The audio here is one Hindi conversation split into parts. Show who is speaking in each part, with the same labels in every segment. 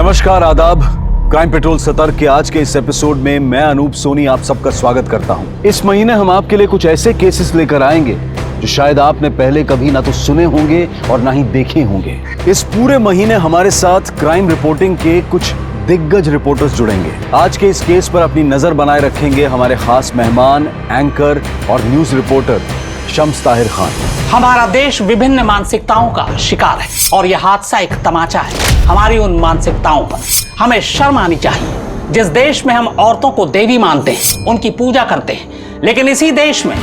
Speaker 1: नमस्कार, आदाब। क्राइम पेट्रोल सतर्क के आज के इस एपिसोड में मैं अनूप सोनी आप सबका स्वागत करता हूं। इस महीने हम आपके लिए कुछ ऐसे केसेस लेकर आएंगे जो शायद आपने पहले कभी ना तो सुने होंगे और ना ही देखे होंगे। इस पूरे महीने हमारे साथ क्राइम रिपोर्टिंग के कुछ दिग्गज रिपोर्टर्स जुड़ेंगे। आज के इस केस पर अपनी नजर बनाए रखेंगे हमारे खास मेहमान, एंकर और न्यूज रिपोर्टर शम्स ताहिर खान।
Speaker 2: हमारा देश विभिन्न मानसिकताओं का शिकार है और यह हादसा एक तमाचा है हमारी उन मानसिकताओं पर। हमें शर्म आनी चाहिए। जिस देश में हम औरतों को देवी मानते हैं, उनकी पूजा करते हैं, लेकिन इसी देश में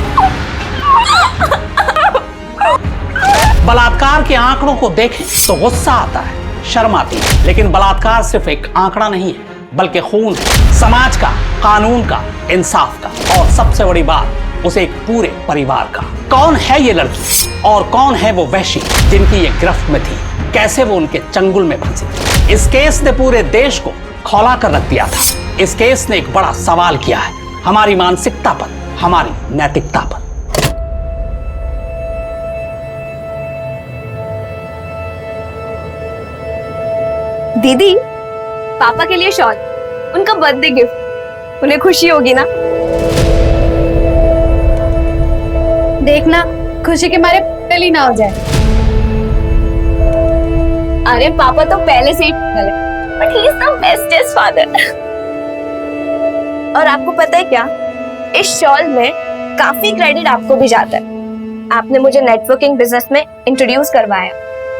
Speaker 2: बलात्कार के आंकड़ों को देखें तो गुस्सा आता है, शर्म आती है। लेकिन बलात्कार सिर्फ एक आंकड़ा नहीं है, बल्कि खून है, समाज का, कानून का, इंसाफ का और सबसे बड़ी बात, उसे एक पूरे परिवार का। कौन है ये लड़की और कौन है वो वैशी जिनकी ये गिरफ्त में थी? कैसे वो उनके चंगुल में फंसी? इस केस ने पूरे देश को खौला कर रख दिया था। इस केस ने एक बड़ा सवाल किया है हमारी मानसिकता पर, हमारी नैतिकता पर।
Speaker 3: दीदी, पापा के लिए शॉल, उनका बर्थडे गिफ्ट, उन्हें खुशी होगी ना?
Speaker 4: देखना खुशी के मारे पगली ना हो जाए।
Speaker 3: अरे पापा तो पहले से ही पागल है, but he is the bestest father. और आपको पता है क्या, इस शॉल में काफी क्रेडिट आपको भी जाता है। आपने मुझे नेटवर्किंग बिजनेस में इंट्रोड्यूस करवाया,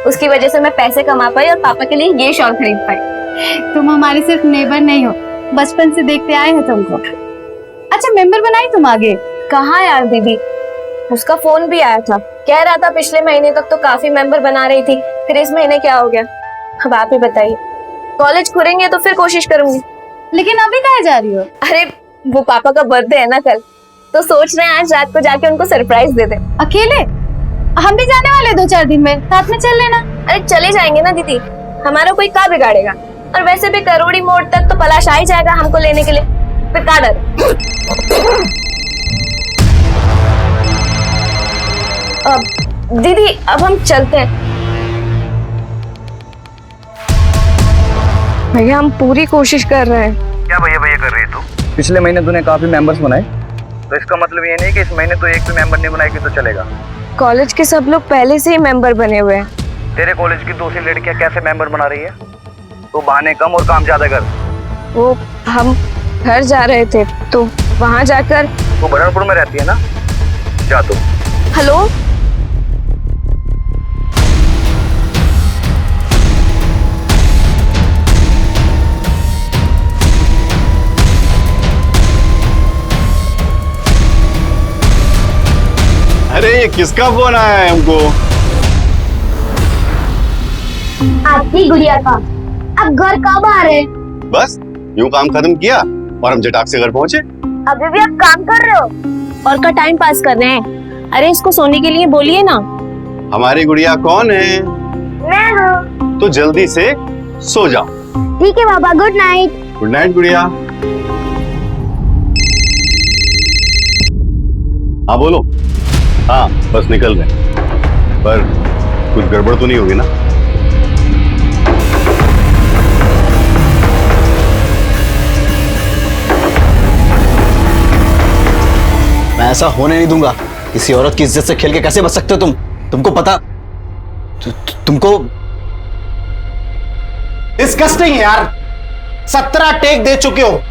Speaker 3: उसकी वजह से मैं पैसे कमा पाई और पापा के लिए ये शॉल खरीद पाई।
Speaker 4: तुम हमारी सिर्फ नेबर नहीं हो, बचपन से देखते आए हैं तुमको। अच्छा, मेंबर बनाई तुम आगे?
Speaker 3: कहाँ यार दीदी, उसका फोन भी आया था, कह रहा था पिछले महीने तक तो काफी मेंबर बना रही थी, फिर इस महीने क्या हो गया? अब आप ही बताइए। कॉलेज खुलेंगे तो फिर कोशिश करूंगी।
Speaker 4: लेकिन अभी कहाँ जा रही हो?
Speaker 3: अरे वो पापा का बर्थडे है ना कल, तो सोच रहे हैं आज रात को जाके उनको सरप्राइज दे दे।
Speaker 4: अकेले? हम भी जाने वाले 2-4 दिन में, साथ में चल लेना।
Speaker 3: अरे चले जाएंगे ना दीदी, हमारा कोई क्या बिगाड़ेगा? और वैसे भी करोड़ी मोड़ तक तो पलाश आ ही जाएगा हमको लेने के लिए, फिर क्या डर? दीदी अब हम चलते हैं। भैया हम पूरी कोशिश कर रहे हैं।
Speaker 5: क्या भैया भैया कर रही है तू? पिछले महीने तूने काफी मेंबर्स बनाए, तो इसका मतलब ये नहीं कि इस महीने तो एक भी मेंबर नहीं बनाएगी तो चलेगा।
Speaker 3: कॉलेज के सब लोग पहले से ही मेंबर बने हुए हैं।
Speaker 5: तेरे कॉलेज की दूसरी लड़कियां कैसे मेंबर बना रही है? तू बहाने कम और काम ज्यादा कर।
Speaker 3: वो हम घर जा रहे थे तो वहाँ जाकर।
Speaker 5: तू बरनपुर में रहती है ना? जा तू।
Speaker 3: हेलो,
Speaker 6: अरे ये किसका फोन आया है हमको?
Speaker 4: आपकी गुड़िया का। अब घर कब आ रहे?
Speaker 6: बस यूं काम खत्म किया और हम जटाक से घर पहुंचे।
Speaker 3: अभी भी आप काम कर रहे हो और का टाइम पास कर रहे हैं? अरे इसको सोने के लिए बोलिए ना।
Speaker 6: हमारी गुड़िया कौन है?
Speaker 3: मैं हूँ।
Speaker 6: तो जल्दी से सो जाओ।
Speaker 4: ठीक है बाबा, गुड नाइट।
Speaker 6: गुड नाइट गुड़िया। हाँ बोलो। हाँ बस निकल रहे, पर कुछ गड़बड़ तो नहीं होगी ना?
Speaker 7: मैं ऐसा होने नहीं दूंगा। किसी औरत की इज्जत से खेल के कैसे बच सकते हो तुम? तुमको पता तुमको
Speaker 8: डिस्गस्टिंग है यार। 17 टेक दे चुके हो,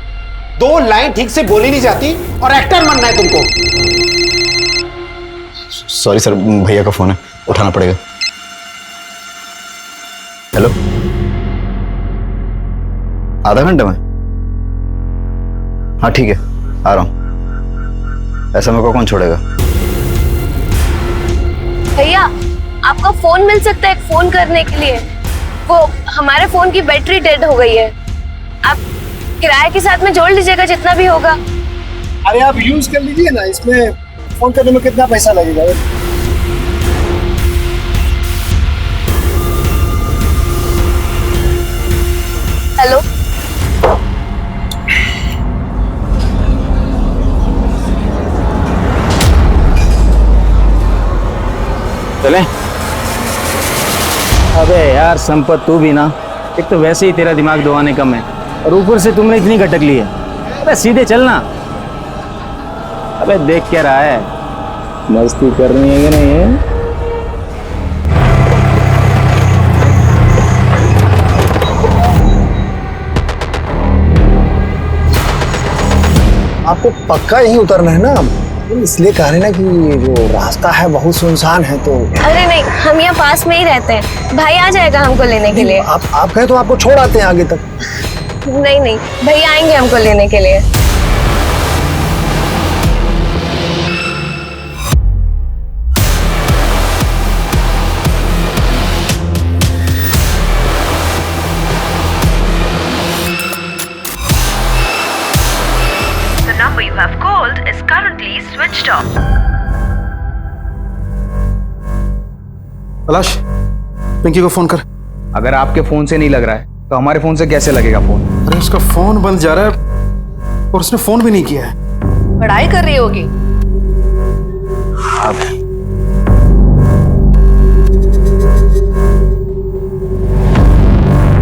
Speaker 8: 2 लाइन ठीक से बोली नहीं जाती और एक्टर बनना है तुमको।
Speaker 7: सॉरी सर, भैया का फोन है, उठाना पड़ेगा। हेलो, आधा घंटे में? हाँ ठीक है, आ रहा हूं। ऐसा मेरे को कौन छोड़ेगा?
Speaker 3: भैया आपका फोन मिल सकता है फोन करने के लिए? वो हमारे फोन की बैटरी डेड हो गई है, आप किराए के साथ में जोड़ लीजिएगा जितना भी होगा।
Speaker 9: अरे आप यूज कर लीजिए ना, इसमें फोन करने में कितना पैसा लगेगा?
Speaker 3: हेलो,
Speaker 7: चले? अबे यार संपत, तू भी ना
Speaker 5: एक तो वैसे ही तेरा दिमाग दो आने कम है और ऊपर से तुमने इतनी घटक ली है। अबे सीधे चलना। अबे देख क्या रहा है, मस्ती करनी है कि नहीं है?
Speaker 9: आपको पक्का यहीं उतरना है ना? इसलिए कह रहे ना कि जो रास्ता है बहुत सुनसान है तो।
Speaker 3: अरे नहीं, हम यहाँ पास में ही रहते हैं, भाई आ जाएगा हमको लेने के लिए।
Speaker 9: आप कहें तो आपको छोड़ आते हैं आगे तक।
Speaker 3: नहीं नहीं, भैया आएंगे हमको लेने के लिए।
Speaker 10: number you have called is currently switched off.
Speaker 8: पलाश, पिंकी को फोन कर।
Speaker 5: अगर आपके फोन से नहीं लग रहा है तो हमारे फोन से कैसे लगेगा फोन?
Speaker 8: अरे उसका फोन बंद जा रहा है और उसने फोन भी नहीं किया है।
Speaker 10: पढ़ाई कर रही होगी।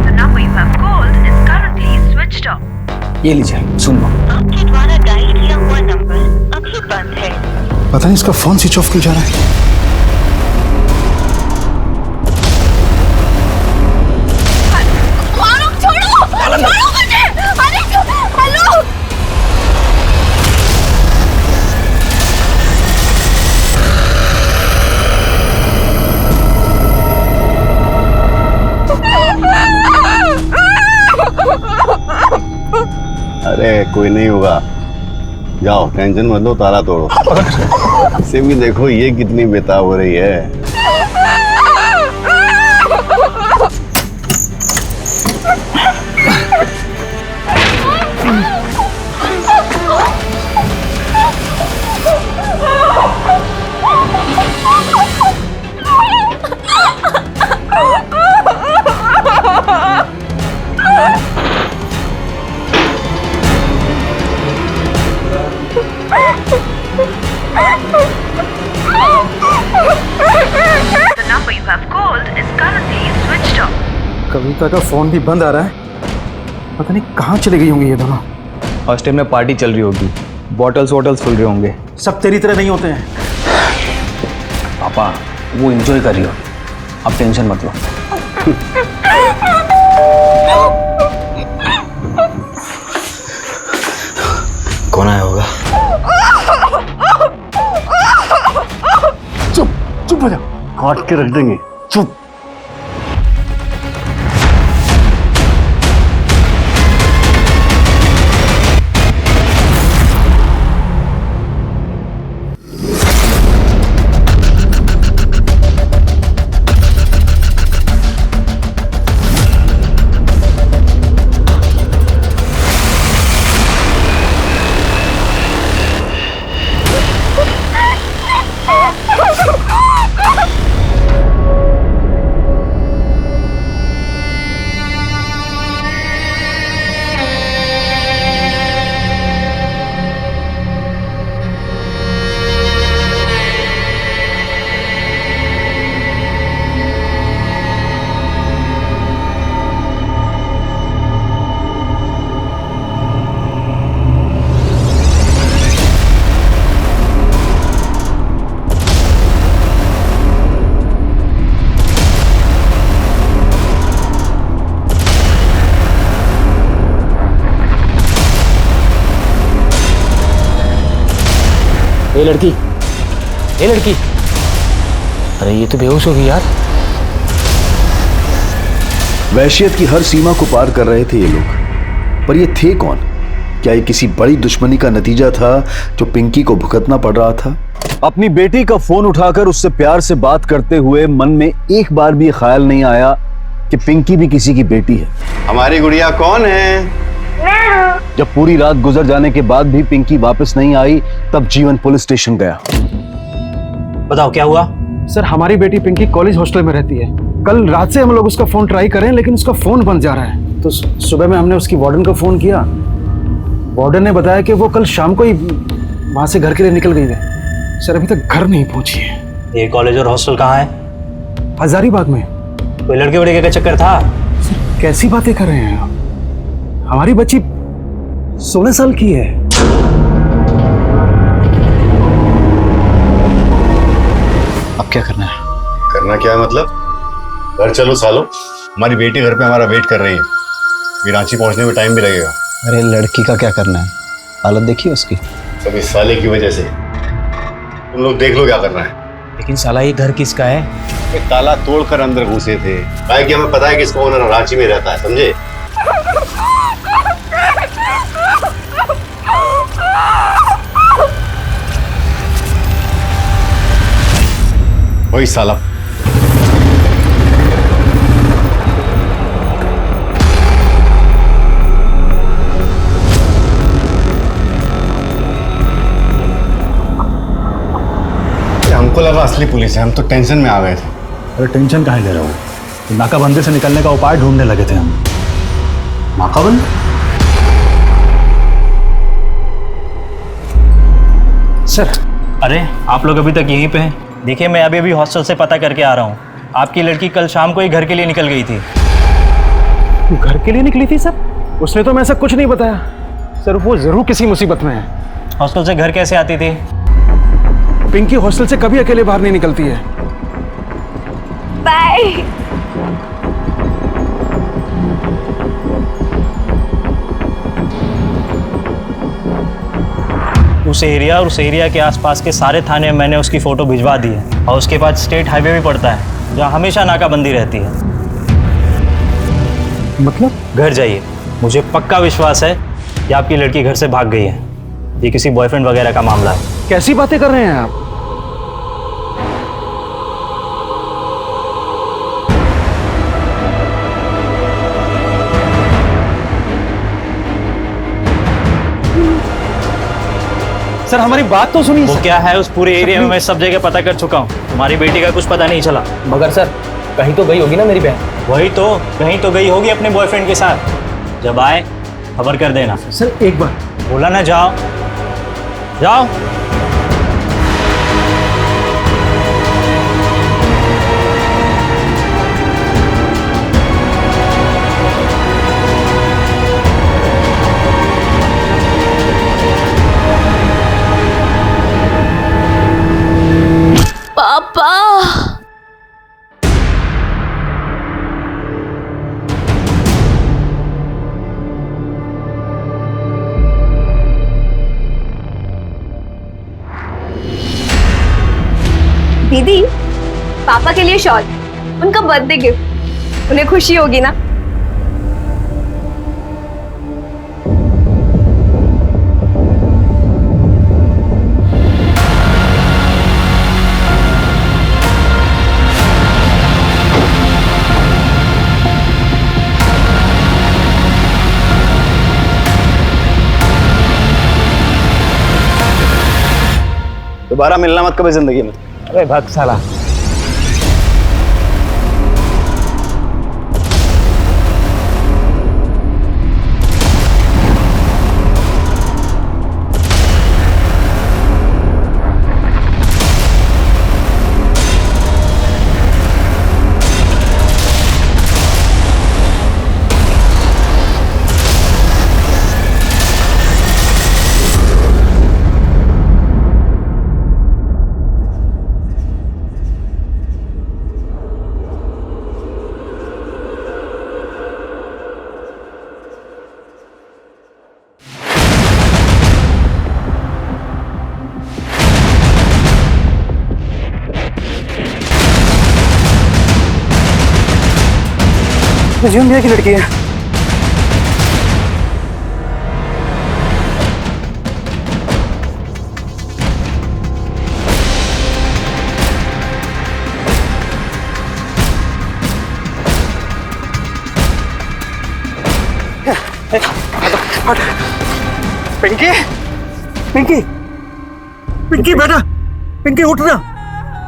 Speaker 10: The number you have called is currently switched off.
Speaker 5: ये लीजिए सुन लो।
Speaker 10: आपके द्वारा डायल किया हुआ नंबर अभी बंद है।
Speaker 8: पता नहीं इसका फोन स्विच ऑफ क्यों जा रहा है।
Speaker 6: अरे कोई नहीं होगा, जाओ टेंशन मत लो, ताला तोड़ो। सिमी देखो ये कितनी बेताब हो रही है।
Speaker 10: The number you have called is currently switched off.
Speaker 8: कविता का फोन भी बंद आ रहा है, पता नहीं कहाँ चले गई होंगी ये दोनों।
Speaker 5: हॉस्टल में पार्टी चल रही होगी, बॉटल्स वॉटल्स फुल रहे होंगे।
Speaker 8: सब तेरी तरह नहीं होते हैं।
Speaker 2: पापा वो एंजॉय कर रही हो, अब टेंशन मत लो।
Speaker 7: कौन आया होगा?
Speaker 6: चुप हो जा, काट के रख देंगे, चुप।
Speaker 5: ये लड़की, अरे ये तो बेहोश हो गई यार।
Speaker 1: वहशियत की हर सीमा को पार कर रहे थे ये लोग, पर ये थे कौन? क्या ये किसी बड़ी दुश्मनी का नतीजा था जो पिंकी को भुगतना पड़ रहा था? अपनी बेटी का फोन उठाकर उससे प्यार से बात करते हुए मन में एक बार भी ख्याल नहीं आया कि पिंकी भी किसी की बेटी है।
Speaker 6: हमारी गुड़िया कौन है?
Speaker 1: जब पूरी रात गुजर जाने के बाद भी पिंकी वापस नहीं आई, तब जीवन पुलिस स्टेशन गया।
Speaker 2: बताओ क्या हुआ?
Speaker 8: सर हमारी बेटी पिंकी कॉलेज हॉस्टल में रहती है। कल रात से हम लोग उसका फोन ट्राई कर रहे हैं लेकिन उसका फोन बंद जा रहा है। तो सुबह में हमने उसकी वार्डन को फोन किया। वार्डन ने बताया कि वो कल शाम को ही वहां से घर के लिए निकल गई है। सर अभी तक घर नहीं पहुंची है।
Speaker 2: ये कॉलेज और हॉस्टल कहाँ है?
Speaker 8: हजारीबाग में।
Speaker 2: कोई लड़के वड़के का चक्कर था?
Speaker 8: सर कैसी बातें कर रहे हैं आप? हमारी बच्ची 16 साल की है।
Speaker 7: अब क्या करना है?
Speaker 6: करना क्या है मतलब? घर चलो सालो, हमारी बेटी घर पे हमारा वेट कर रही है। फिर रांची पहुंचने में टाइम भी लगेगा।
Speaker 7: अरे लड़की का क्या करना है? हालत देखिए उसकी।
Speaker 6: सब इस साले की वजह से। तुम लोग देख लो क्या करना है।
Speaker 5: लेकिन साला ये घर किसका है?
Speaker 6: ये ताला तोड़कर अंदर घुसे थे। कि हमें पता है कि इसका ओनर रांची में रहता है, समझे? वही साला। हमको लगा असली पुलिस है, हम तो टेंशन में आ गए थे।
Speaker 8: अरे टेंशन काहे ले रहे हो? तो नाकाबंदी से निकलने का उपाय ढूंढने लगे थे हम। नाकाबंदी? सर।
Speaker 5: अरे आप लोग अभी तक यहीं पे हैं? देखिए मैं अभी हॉस्टल से पता करके आ रहा हूँ। आपकी लड़की कल शाम को ही घर के लिए निकल गई थी।
Speaker 8: घर के लिए निकली थी सर? उसने तो मैं ऐसा कुछ नहीं बताया। सर वो जरूर किसी मुसीबत में है।
Speaker 5: हॉस्टल से घर कैसे आती थी?
Speaker 8: पिंकी हॉस्टल से कभी अकेले बाहर नहीं निकलती है।
Speaker 3: बाय।
Speaker 5: उस एरिया और उस एरिया के आसपास के सारे थाने में मैंने उसकी फ़ोटो भिजवा दी है और उसके बाद स्टेट हाईवे भी पड़ता है जहाँ हमेशा नाकाबंदी रहती है।
Speaker 8: मतलब?
Speaker 5: घर जाइए, मुझे पक्का विश्वास है कि आपकी लड़की घर से भाग गई है। ये किसी बॉयफ्रेंड वगैरह का मामला है।
Speaker 8: कैसी बातें कर रहे हैं आप? सर हमारी बात तो सुनिए।
Speaker 5: वो क्या है, उस पूरे एरिया में मैं सब जगह पता कर चुका हूँ। तुम्हारी बेटी का कुछ पता नहीं चला।
Speaker 7: मगर सर कहीं तो गई होगी ना मेरी बहन।
Speaker 5: वही तो, कहीं तो गई होगी अपने बॉयफ्रेंड के साथ। जब आए खबर कर देना।
Speaker 8: सर एक बार
Speaker 5: बोला ना, जाओ जाओ।
Speaker 3: पापा। दीदी, पापा के लिए शॉल, उनका बर्थडे गिफ्ट, उन्हें खुशी होगी ना?
Speaker 7: दोबारा मिलना मत कभी जिंदगी में।
Speaker 5: अरे भक्त साला।
Speaker 8: जीवन भैया की लड़की है। पिंकी, पिंकी, पिंकी बेटा, पिंकी उठ ना।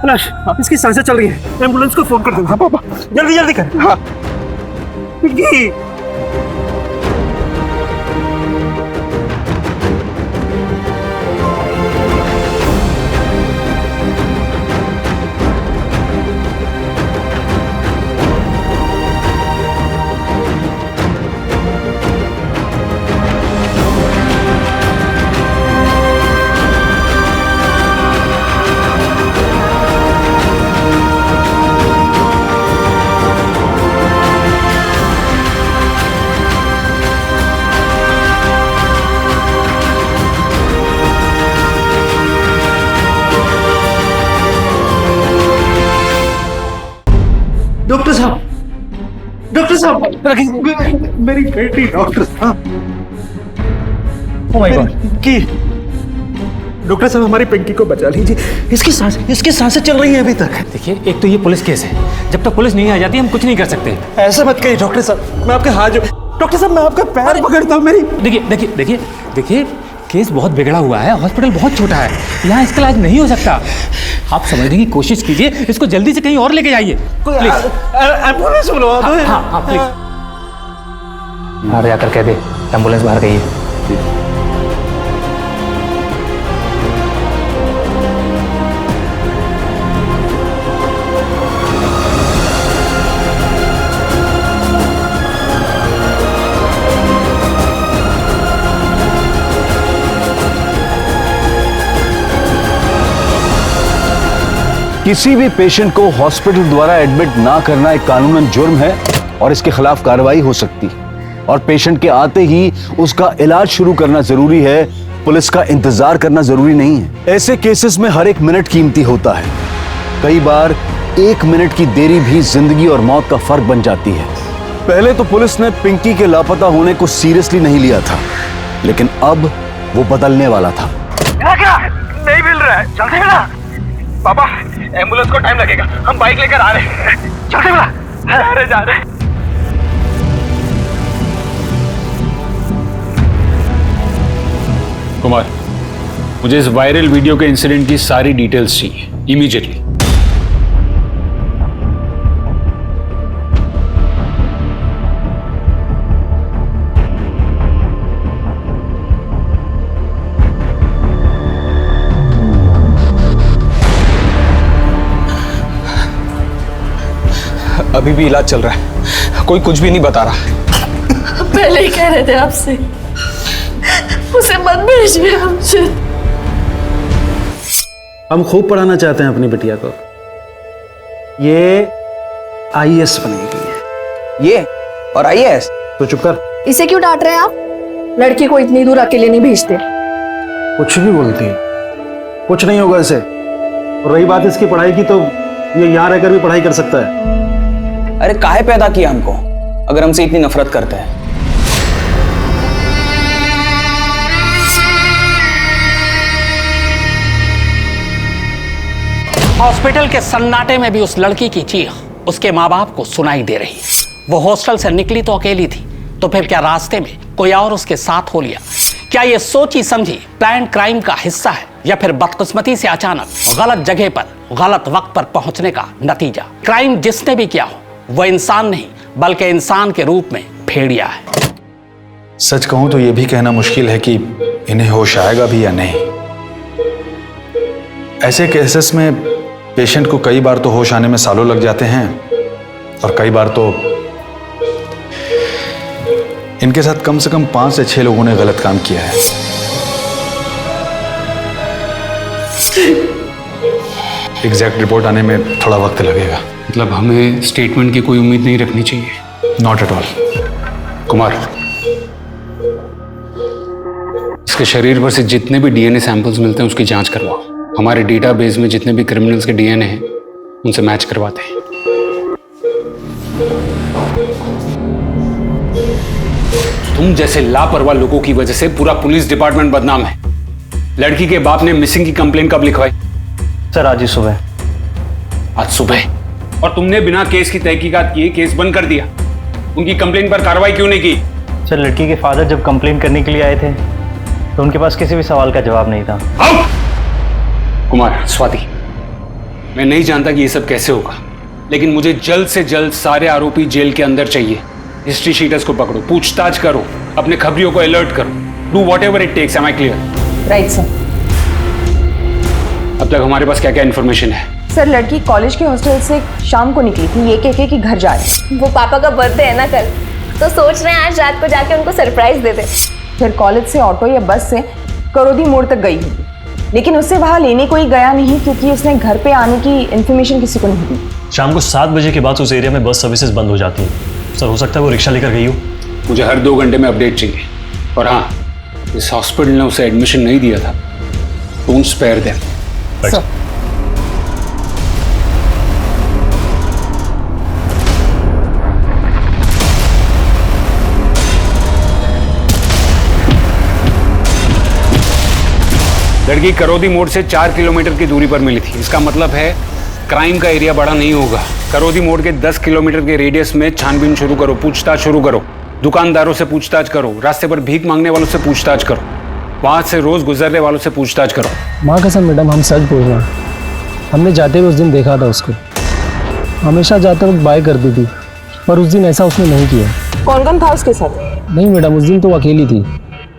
Speaker 8: अलाश, इसकी सांसें चल रही है। एम्बुलेंस को फोन कर दो। हाँ पापा, जल्दी जल्दी कर। हाँ पिंकी। डॉक्टर साहब मेरी बेटी डॉक्टर साहब।
Speaker 5: Oh my God.
Speaker 8: की डॉक्टर साहब हमारी पिंकी को बचा लीजिए, इसकी सांसें चल रही हैं अभी तक।
Speaker 5: देखिए, एक तो ये पुलिस केस है, जब तक पुलिस नहीं आ जाती हम कुछ नहीं कर सकते।
Speaker 8: ऐसा मत कहिए डॉक्टर साहब, मैं आपके हाथ डॉक्टर साहब मैं आपका पैर पकड़ता हूँ। मेरी
Speaker 5: देखिए, केस बहुत बिगड़ा हुआ है, हॉस्पिटल बहुत छोटा है, यहाँ इसका इलाज नहीं हो सकता। आप समझने की कोशिश कीजिए, इसको जल्दी से कहीं और लेके जाइए।
Speaker 8: एम्बुलेंस बुलवा दो।
Speaker 5: हाँ प्लीज। बाहर जाकर कह दे एम्बुलेंस बाहर गई है।
Speaker 1: किसी भी पेशेंट को हॉस्पिटल द्वारा एडमिट ना करना एक कानूनन जुर्म है और इसके खिलाफ कार्रवाई हो सकती है। और पेशेंट के आते ही उसका इलाज शुरू करना जरूरी है, पुलिस का इंतजार करना जरूरी नहीं है। ऐसे केसेस में हर एक मिनट कीमती होता है। कई बार 1 मिनट की देरी भी जिंदगी और मौत का फर्क बन जाती है। पहले तो पुलिस ने पिंकी के लापता होने को सीरियसली नहीं लिया था, लेकिन अब वो बदलने वाला था।
Speaker 8: क्या नहीं मिल रहा है, जल्दी मिला पापा, एम्बुलेंस को टाइम लगेगा, हम बाइक लेकर आ रहे हैं। जल्दी मिला, जा रहे।
Speaker 11: कुमार, मुझे इस वायरल वीडियो के इंसिडेंट की सारी डिटेल्स चाहिए इमीडिएटली।
Speaker 7: अभी भी इलाज चल रहा है, कोई कुछ भी नहीं बता रहा।
Speaker 12: पहले ही कह रहे थे आपसे, उसे मत भेजिए हमसे।
Speaker 8: हम खूब पढ़ाना चाहते हैं अपनी बिटिया को, ये IAS बनेगी।
Speaker 7: ये और IAS?
Speaker 8: तो चुप कर।
Speaker 12: इसे क्यों डांट रहे हैं आप? लड़की को इतनी दूर अकेले नहीं भेजते।
Speaker 8: कुछ भी बोलती है, कुछ नहीं होगा इसे। और रही बात इसकी पढ़ाई की, तो ये यहाँ रहकर भी पढ़ाई कर सकता है।
Speaker 7: अरे काहे पैदा किया हमको अगर हमसे इतनी नफरत करते हैं?
Speaker 2: हॉस्पिटल के सन्नाटे में भी उस लड़की की चीख उसके माँ बाप को सुनाई दे रही है। वो हॉस्टल से निकली तो अकेली थी, तो फिर क्या रास्ते में कोई और उसके साथ हो लिया? क्या ये सोची समझी प्लान क्राइम का हिस्सा है, या फिर बदकिस्मती से अचानक गलत जगह पर गलत वक्त पर पहुंचने का नतीजा? क्राइम जिसने भी किया हो वह इंसान नहीं बल्कि इंसान के रूप में भेड़िया है।
Speaker 13: सच कहूं तो यह भी कहना मुश्किल है कि इन्हें होश आएगा भी या नहीं। ऐसे केसेस में पेशेंट को कई बार तो होश आने में सालों लग जाते हैं, और कई बार तो इनके साथ कम से कम 5 से 6 लोगों ने गलत काम किया है। एग्जैक्ट रिपोर्ट आने में थोड़ा वक्त लगेगा।
Speaker 11: मतलब हमें स्टेटमेंट की कोई उम्मीद नहीं रखनी चाहिए?
Speaker 13: Not at all.
Speaker 11: कुमार, इसके शरीर पर से जितने भी DNA सैंपल्स मिलते हैं उसकी जांच करवाओ। हमारे डेटाबेस में जितने भी क्रिमिनल्स के DNA हैं उनसे मैच करवाते हैं। तुम जैसे लापरवाह लोगों की वजह से पूरा पुलिस डिपार्टमेंट बदनाम है। लड़की के बाप ने मिसिंग की कंप्लेन कब लिखवाई?
Speaker 5: सर आज ही सुबह।
Speaker 11: आज सुबह? और तुमने बिना केस की तहकीकात किए केस बंद कर दिया। उनकी कंप्लेन पर कार्रवाई क्यों नहीं की?
Speaker 5: सर लड़की के फादर जब कंप्लेन करने के लिए आए थे तो उनके पास किसी भी सवाल का जवाब नहीं था।
Speaker 11: कुमार, स्वाति, मैं नहीं जानता कि ये सब कैसे होगा, लेकिन मुझे जल्द से जल्द सारे आरोपी जेल के अंदर चाहिए। हिस्ट्री शीटर्स को पकड़ो, पूछताछ करो, अपने खबरियों को अलर्ट करो। Do whatever it takes. Am I clear?
Speaker 12: Right sir.
Speaker 11: अब तक हमारे पास क्या क्या इन्फॉर्मेशन है?
Speaker 12: सर लड़की कॉलेज के हॉस्टल से शाम को निकली थी, ये कह के कि घर जा रहे।
Speaker 3: वो पापा का बर्थडे है ना कल, तो सोच रहे हैं आज रात को जाके उनको सरप्राइज दे दे।
Speaker 12: फिर कॉलेज से ऑटो या बस से करोदी मोड़ तक गई होगी, लेकिन उससे वहां लेने कोई गया नहीं क्योंकि उसने घर पे आने की इन्फॉर्मेशन किसी को नहीं दी।
Speaker 14: शाम को 7 बजे के बाद उस एरिया में बस सर्विसेज बंद हो जाती है। सर हो सकता है वो रिक्शा लेकर गई हो।
Speaker 11: मुझे हर 2 घंटे में अपडेट चाहिए। और हाँ, इस हॉस्पिटल ने उसे एडमिशन नहीं दिया था, डोंट स्पेयर देम। लड़की करौदी मोड़ से 4 किलोमीटर की दूरी पर मिली थी। इसका मतलब है क्राइम का एरिया बड़ा नहीं होगा। करौदी मोड़ के 10 किलोमीटर के रेडियस में छानबीन शुरू करो, पूछताछ शुरू करो, दुकानदारों से पूछताछ करो, रास्ते पर भीख मांगने वालों से पूछताछ करो, वहां से रोज गुजरने वालों से पूछताछ करो।
Speaker 15: माँ कसम मैडम, हम सच बोल रहे हैं। हमने जाते हुए उस दिन देखा था उसको, हमेशा जाते वक्त बाय करती थी, पर उस दिन ऐसा उसने नहीं किया।
Speaker 12: कौन कौन था उसके साथ?
Speaker 15: नहीं मैडम, उस दिन तो वो अकेली थी।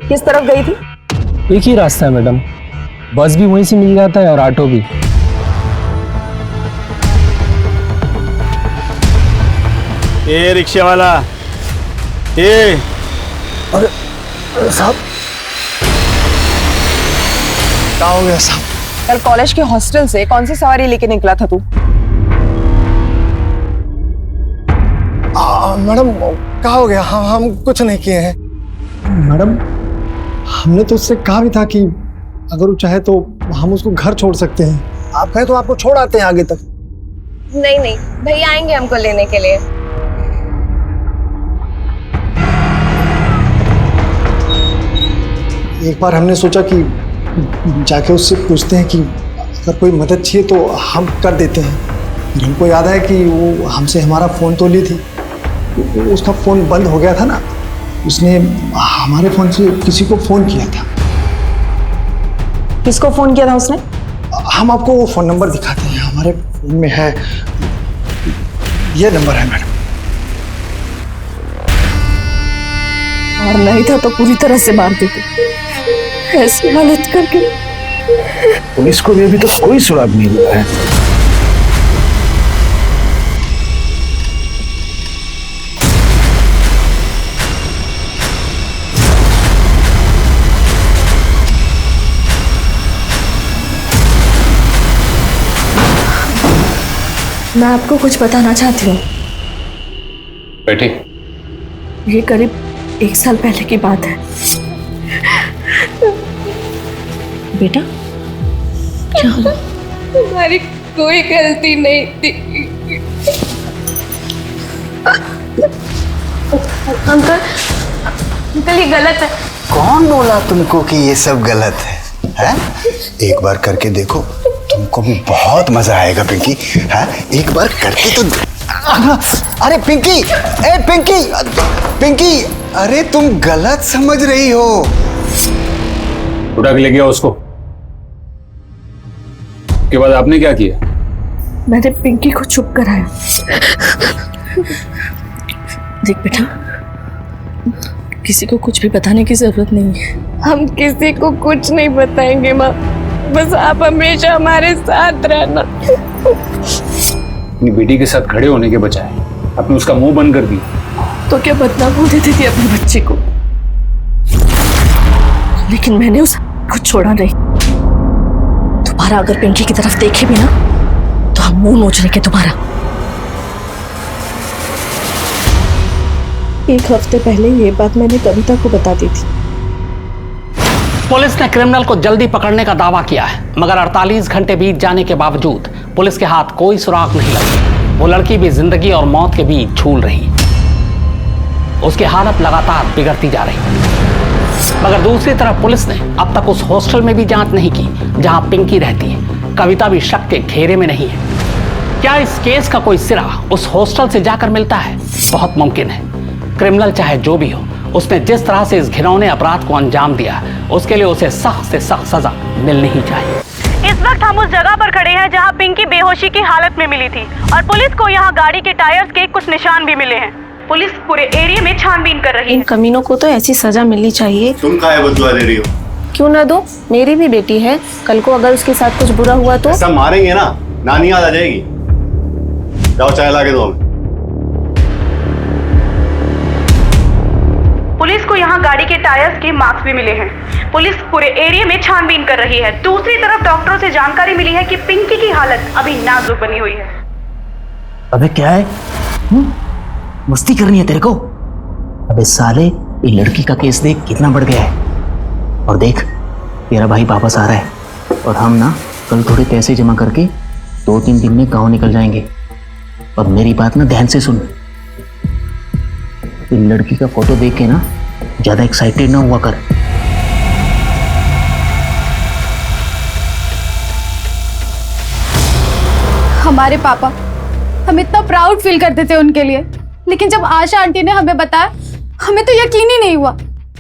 Speaker 12: किस तरफ गई थी?
Speaker 15: एक ही रास्ता है मैडम, बस भी वहीं से मिल जाता है और ऑटो भी।
Speaker 5: ए रिक्शा वाला, ए
Speaker 9: अरे साहब, क्या हो गया साहब?
Speaker 12: कल कॉलेज के हॉस्टल से कौन सी सवारी लेके निकला था तू?
Speaker 9: मैडम क्या हो गया? हम कुछ नहीं किए हैं मैडम। हमने तो उससे कहा भी था कि अगर वो चाहे तो हम उसको घर छोड़ सकते हैं। आप कहें तो आपको छोड़ आते हैं आगे तक।
Speaker 3: नहीं नहीं, भैया आएंगे हमको लेने के लिए।
Speaker 9: एक बार हमने सोचा कि जाके उससे पूछते हैं कि अगर कोई मदद चाहिए तो हम कर देते हैं। फिर हमको याद है कि वो हमसे हमारा फ़ोन तो ली थी, उसका फ़ोन बंद हो गया था ना, उसने हमारे फ़ोन से किसी को फ़ोन किया था।
Speaker 12: किसको फ़ोन किया था उसने?
Speaker 9: हम आपको वो फ़ोन नंबर दिखाते हैं, हमारे फ़ोन में है, ये नंबर है मैडम।
Speaker 16: और नहीं था तो पूरी तरह से मार देते, ऐसी हालत करके।
Speaker 8: पुलिस को भी अभी तक कोई सुराग नहीं मिला है।
Speaker 16: मैं आपको कुछ बताना चाहती हूँ।
Speaker 11: बैठे।
Speaker 16: ये करीब 1 साल पहले की बात है। बेटा क्या हुआ?
Speaker 3: हमारी कोई गलती नहीं थी। अंकल ये गलत है।
Speaker 17: कौन बोला तुमको कि ये सब गलत है? एक बार करके देखो, तुमको भी बहुत मजा आएगा पिंकी। हाँ, एक बार करके तो। अरे पिंकी, ए पिंकी, पिंकी, अरे तुम गलत समझ रही हो।
Speaker 11: उठा के ले गया उसको। के बाद आपने क्या किया?
Speaker 16: मैंने पिंकी को चुप कराया। देख बेटा, किसी को कुछ भी बताने की जरूरत नहीं है।
Speaker 3: हम किसी को कुछ नहीं बताएंगे माँ, बस आप हमेशा हमारे साथ रहना।
Speaker 11: अपनी बेटी के साथ खड़े होने के बजाय आपने उसका मुंह बंद कर दिया।
Speaker 16: तो क्या बदनाम हो देती थी अपने बच्चे को, लेकिन मैंने उसको छोड़ा नहीं। दोबारा अगर पिंकी की तरफ देखे भी ना तो हम मुंह नोच लेंगे दोबारा। 1 हफ्ते पहले ये बात मैंने कविता को बता दी थी।
Speaker 2: पुलिस ने क्रिमिनल को जल्दी पकड़ने का दावा किया है, मगर 48 घंटे बीत जाने के बावजूद पुलिस के हाथ कोई सुराग नहीं लगा। वो लड़की भी जिंदगी और मौत के बीच झूल रही है। उसकी हालत लगातार बिगड़ती जा रही है। मगर दूसरी तरफ पुलिस ने अब तक उस हॉस्टल में भी जांच नहीं की जहां पिंकी रहती है। कविता भी शक के घेरे में नहीं है। क्या इस केस का कोई सिरा उस हॉस्टल से जाकर मिलता है? बहुत मुमकिन है। क्रिमिनल चाहे जो भी हो, उसने जिस तरह से इस घिनौने अपराध को अंजाम दिया, उसके लिए उसे सख्त से सख्त सजा मिलनी ही चाहिए।
Speaker 18: इस वक्त हम उस जगह पर खड़े हैं जहां पिंकी बेहोशी की हालत में मिली थी और पुलिस को यहां गाड़ी के टायर्स के कुछ निशान भी मिले हैं। पुलिस पूरे एरिया में छानबीन कर रही है।
Speaker 16: इन कमीनों को तो ऐसी सजा मिलनी चाहिए।
Speaker 6: तुम काहे बदला ले रही हो?
Speaker 16: क्यों ना दो, मेरी भी बेटी है। कल को अगर उसके साथ कुछ बुरा हुआ तो
Speaker 6: सब मारेंगे ना, नानी याद आ जाएगी। जाओ चाय ला के दो हमें।
Speaker 18: पुलिस को यहाँ गाड़ी के टायर्स के मार्क्स भी मिले हैं। पुलिस पूरे एरिया में छानबीन कर रही है। दूसरी तरफ डॉक्टरों से जानकारी मिली है कि पिंकी की हालत अभी नाजुक बनी हुई है।
Speaker 7: अबे क्या है? मस्ती करनी है तेरे को? अबे साले, ये लड़की का केस देख कितना बढ़ गया है। और देख, तेरा भाई वापस आ रहा है और हम ना कल थोड़े पैसे जमा करके 2-3 दिन में गाँव निकल जाएंगे। और मेरी बात ना ध्यान से सुन, इन लड़की का फोटो देख के ना ज्यादा एक्साइटेड ना हुआ कर।
Speaker 4: हमारे पापा, हम इतना प्राउड फील करते थे उनके लिए, लेकिन जब आशा आंटी ने हमें बताया, हमें तो यकीन ही नहीं हुआ।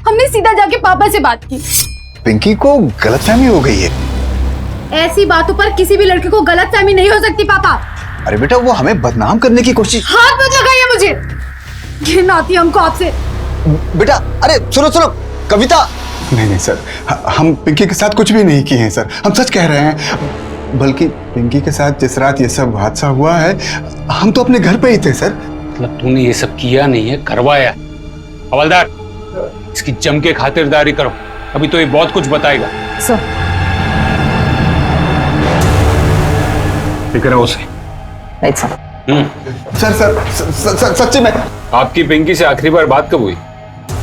Speaker 4: हमने सीधा जाके पापा से बात की।
Speaker 17: पिंकी को गलतफहमी हो गई है।
Speaker 4: ऐसी बातों पर किसी भी लड़के को गलतफहमी नहीं हो सकती पापा।
Speaker 17: अरे बेटा, वो हमें बदनाम करने की कोशिश।
Speaker 4: हाथ मत लगाइए मुझे, घिन आती है हमको आपसे।
Speaker 17: बेटा, अरे सुनो सुनो, कविता। नहीं सर, हम पिंकी के साथ कुछ भी नहीं किए हैं सर, हम सच कह रहे हैं। बल्कि पिंकी के साथ जिस रात ये सब हादसा हुआ है, हम तो अपने घर पे ही थे सर।
Speaker 11: मतलब तूने ये सब किया नहीं है, करवाया। हवलदार, इसकी जम के खातिरदारी करो, अभी तो ये बहुत कुछ बताएगा।
Speaker 12: सर,
Speaker 11: फिक्र है उसे।
Speaker 12: Right sir.
Speaker 17: सर सच्ची में।
Speaker 11: आपकी पिंकी से आखिरी बार बात कब हुई?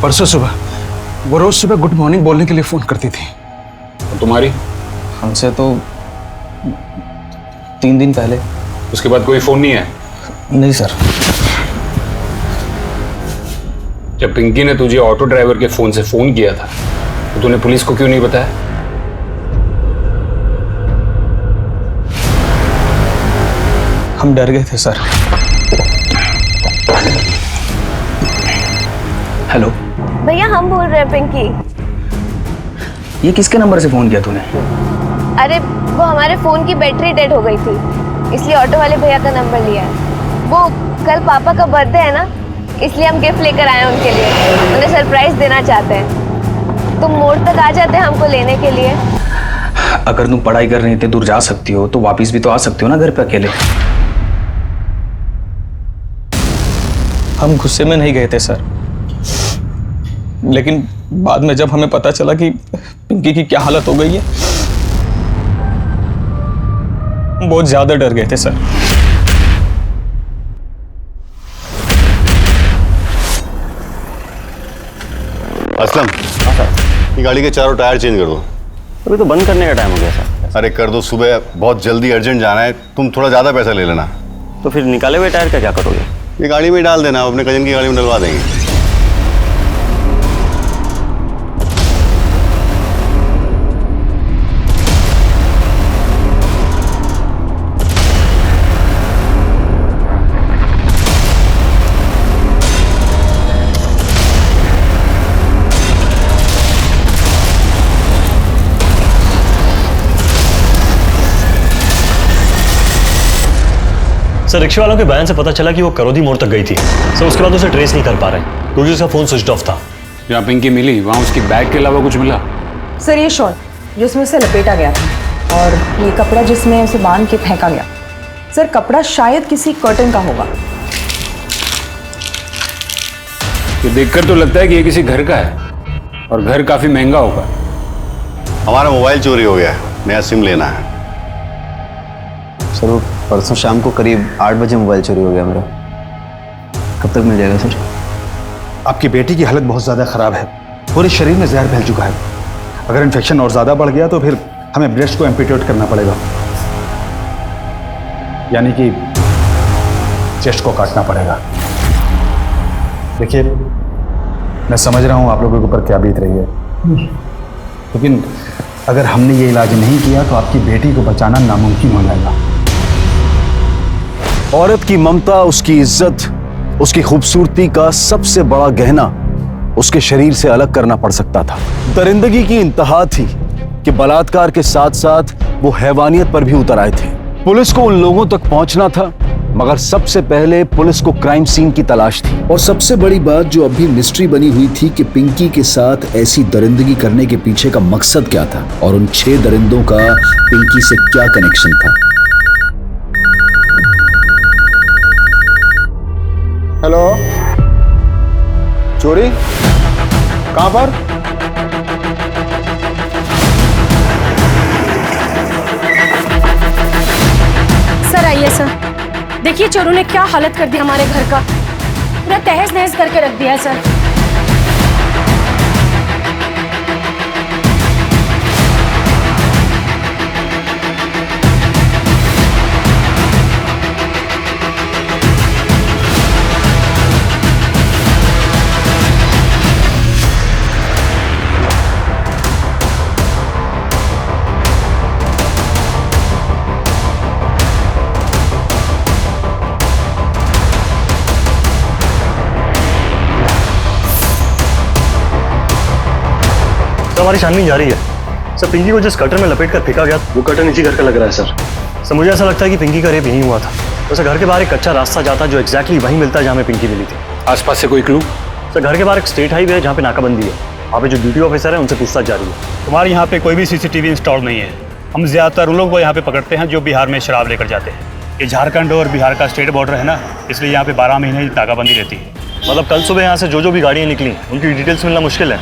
Speaker 8: परसों सुबह। वो रोज सुबह गुड मॉर्निंग बोलने के लिए फोन करती थी।
Speaker 11: और तुम्हारी?
Speaker 5: हमसे तो 3 दिन पहले।
Speaker 11: उसके बाद कोई फोन नहीं है?
Speaker 5: नहीं सर।
Speaker 11: जब पिंकी ने तुझे ऑटो ड्राइवर के फोन से फोन किया था तो तूने पुलिस को क्यों नहीं बताया?
Speaker 5: हम डर गए थे सर। हेलो
Speaker 3: भैया, हम बोल रहे हैं पिंकी।
Speaker 5: ये किसके नंबर से फोन किया तूने?
Speaker 3: अरे वो हमारे फोन की बैटरी डेड हो गई थी, इसलिए ऑटो वाले भैया का नंबर लिया है। वो कल पापा का बर्थडे है ना, इसलिए हम गिफ्ट लेकर आए हैं उनके लिए, उन्हें सरप्राइज देना चाहते हैं। तुम मोड़ तक आ जाते हैं हमको लेने के लिए।
Speaker 5: अगर तुम पढ़ाई करने इतने दूर जा सकती हो तो वापस भी तो आ सकती हो ना घर पे अकेले। हम गुस्से में नहीं गए थे सर, लेकिन बाद में जब हमें पता चला कि पिंकी की क्या हालत हो गई है, बहुत ज्यादा डर गए थे सर।
Speaker 6: असलम, ये गाड़ी के चारों टायर चेंज कर दो।
Speaker 19: अभी तो बंद करने का टाइम हो गया सर।
Speaker 6: अरे कर दो, सुबह बहुत जल्दी अर्जेंट जाना है। तुम थोड़ा ज़्यादा पैसा ले लेना।
Speaker 19: तो फिर निकाले हुए टायर का क्या करोगे?
Speaker 6: ये गाड़ी में डाल देना, अपने कजन की गाड़ी में डलवा देंगे।
Speaker 14: सर, रिक्शा वालों के बयान से पता चला कि वो करोदी मोड़ तक गई थी। सर, उसके बाद उसे ट्रेस नहीं कर पा रहे क्योंकि उसका फोन स्विच ऑफ था।
Speaker 11: जहाँ पिंकी मिली वहाँ उसकी बैग के अलावा कुछ मिला?
Speaker 12: सर, ये शॉल जिसमें उसे लपेटा गया था और ये कपड़ा जिसमें उसे बांध के फेंका गया। सर, कपड़ा शायद किसी कर्टन का होगा।
Speaker 11: ये देखकर तो लगता है कि ये किसी घर का है और घर काफी महंगा होगा।
Speaker 6: हमारा मोबाइल चोरी हो गया है, नया सिम लेना है।
Speaker 19: सर, वो परसों शाम को करीब 8 बजे मोबाइल चोरी हो गया मेरा। कब तक मिल जाएगा सर?
Speaker 13: आपकी बेटी की हालत बहुत ज़्यादा ख़राब है, पूरे शरीर में जहर फैल चुका है। अगर इन्फेक्शन और ज़्यादा बढ़ गया तो फिर हमें ब्रेस्ट को एम्पुटेट करना पड़ेगा, यानी कि चेस्ट को काटना पड़ेगा। देखिए, मैं समझ रहा हूँ आप लोगों के ऊपर क्या बीत रही है, लेकिन अगर हमने ये इलाज नहीं किया तो आपकी बेटी को बचाना नामुमकिन हो जाएगा।
Speaker 1: औरत की ममता, उसकी इज्जत, उसकी खूबसूरती का सबसे बड़ा गहना उसके शरीर से अलग करना पड़ सकता था। दरिंदगी की इंतहा थी कि बलात्कार के साथ साथ वो हैवानियत पर भी उतर आए थे। पुलिस को उन लोगों तक पहुंचना था, मगर सबसे पहले पुलिस को क्राइम सीन की तलाश थी।
Speaker 20: और सबसे बड़ी बात जो अभी मिस्ट्री बनी हुई थी कि पिंकी के साथ ऐसी दरिंदगी करने के पीछे का मकसद क्या था और उन 6 दरिंदों का पिंकी से क्या कनेक्शन था।
Speaker 17: हेलो, चोरी कहां पर?
Speaker 16: सर आइए सर, देखिए चोरों ने क्या हालत कर दी हमारे घर का, पूरा तहस नहस करके रख दिया है सर।
Speaker 14: हमारी छानबीन जारी है सर। पिंकी को जिस कटर में लपेट कर फेंका गया वो कटर इसी घर का लग रहा है सर। मुझे ऐसा लगता है कि पिंकी का रेप यहीं हुआ था। वैसे घर के बाहर एक कच्चा रास्ता जाता जो एग्जैक्टली वहीं मिलता है जहाँ में पिंकी मिली थी।
Speaker 11: आसपास से कोई क्लू?
Speaker 14: सर घर के बाहर एक स्टेट हाईवे है जहाँ पे नाकाबंदी है। वहाँ पे जो ड्यूटी ऑफिसर है उनसे पूछताछ जारी है।
Speaker 5: तुम्हारे यहाँ पे कोई भी सीसीटीवी इंस्टॉल नहीं है। हम ज्यादातर उन लोगों को यहाँ पे पकड़ते हैं जो बिहार में शराब लेकर जाते हैं। ये झारखंड और बिहार का स्टेट बॉर्डर है ना, इसलिए यहाँ पे 12 महीने नाकाबंदी रहती है।
Speaker 14: मतलब कल सुबह यहाँ से जो भी गाड़ियाँ निकली उनकी डिटेल्स मिलना मुश्किल है।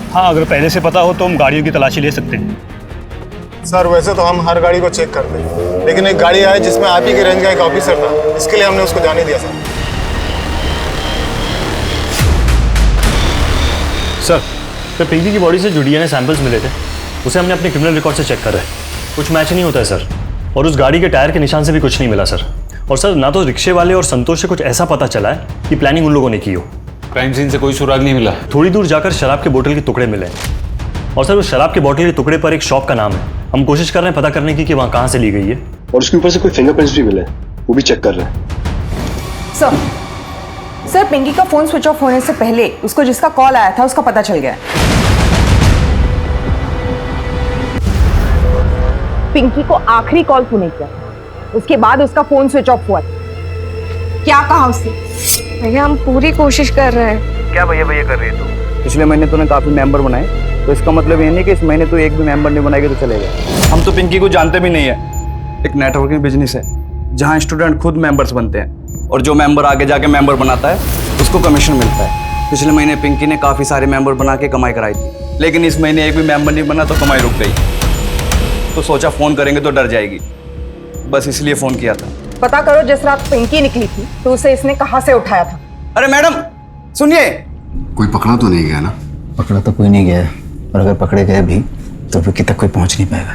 Speaker 5: हाँ, अगर पहले से पता हो तो हम गाड़ियों की तलाशी ले सकते हैं।
Speaker 9: सर वैसे तो हम हर गाड़ी को चेक करते हैं, लेकिन एक गाड़ी आई जिसमें आप ही के रेंज का एक ऑफिसर था, इसके लिए हमने उसको जाने दिया सर।
Speaker 14: सर पिंकी की बॉडी से जो डीएनए सैंपल्स मिले थे उसे हमने अपने क्रिमिनल रिकॉर्ड से चेक कर रहे हैं। कुछ मैच नहीं होता है सर। और उस गाड़ी के टायर के निशान से भी कुछ नहीं मिला सर। और सर ना तो रिक्शे वाले और संतोष से कुछ ऐसा पता चला है कि प्लानिंग उन लोगों ने की हो।
Speaker 11: क्राइम सीन से कोई सुराग नहीं मिला।
Speaker 14: थोड़ी दूर जाकर शराब के बोतल के टुकड़े मिले और सर उस शराब के बोतल के टुकड़े पर एक शॉप का नाम है। हम कोशिश कर रहे हैं पता करने की कि वहाँ कहाँ से ली गई है।
Speaker 19: और उसके ऊपर से कोई फिंगरप्रिंट्स भी मिले, वो भी चेक कर रहे हैं।
Speaker 12: सर पिंकी का फोन स्विच ऑफ होने से पहले उसको जिसका कॉल आया था उसका पता चल गया है। पिंकी को आखिरी कॉल तूने किया, उसके बाद उसका फोन स्विच ऑफ हुआ। क्या कहा उसने?
Speaker 3: भैया हम पूरी कोशिश कर रहे हैं।
Speaker 8: क्या भैया भैया कर रही है तू? पिछले महीने तूने काफी मेंबर बनाए, तो इसका मतलब ये नहीं कि इस महीने तू एक भी मेंबर नहीं बनाएगी तो चलेगा। हम तो पिंकी को जानते भी नहीं है। एक नेटवर्किंग बिजनेस है जहाँ स्टूडेंट खुद मेंबर्स बनते हैं और जो मेंबर आगे जाके मेंबर बनाता है उसको कमीशन मिलता है। पिछले महीने पिंकी ने काफी सारे मेंबर बना के कमाई कराई थी, लेकिन इस महीने एक भी मेंबर नहीं बना तो कमाई रुक गई। तो सोचा फोन करेंगे तो डर जाएगी, बस इसलिए फोन किया था।
Speaker 12: पता करो जिस रात पिंकी निकली थी तो उसे इसने कहाँ से उठाया था।
Speaker 8: अरे मैडम सुनिए,
Speaker 6: कोई पकड़ा तो नहीं गया ना?
Speaker 7: पकड़ा तो कोई नहीं गया है, और अगर पकड़े गए भी तो विक्की तक कोई पहुंच नहीं पाएगा।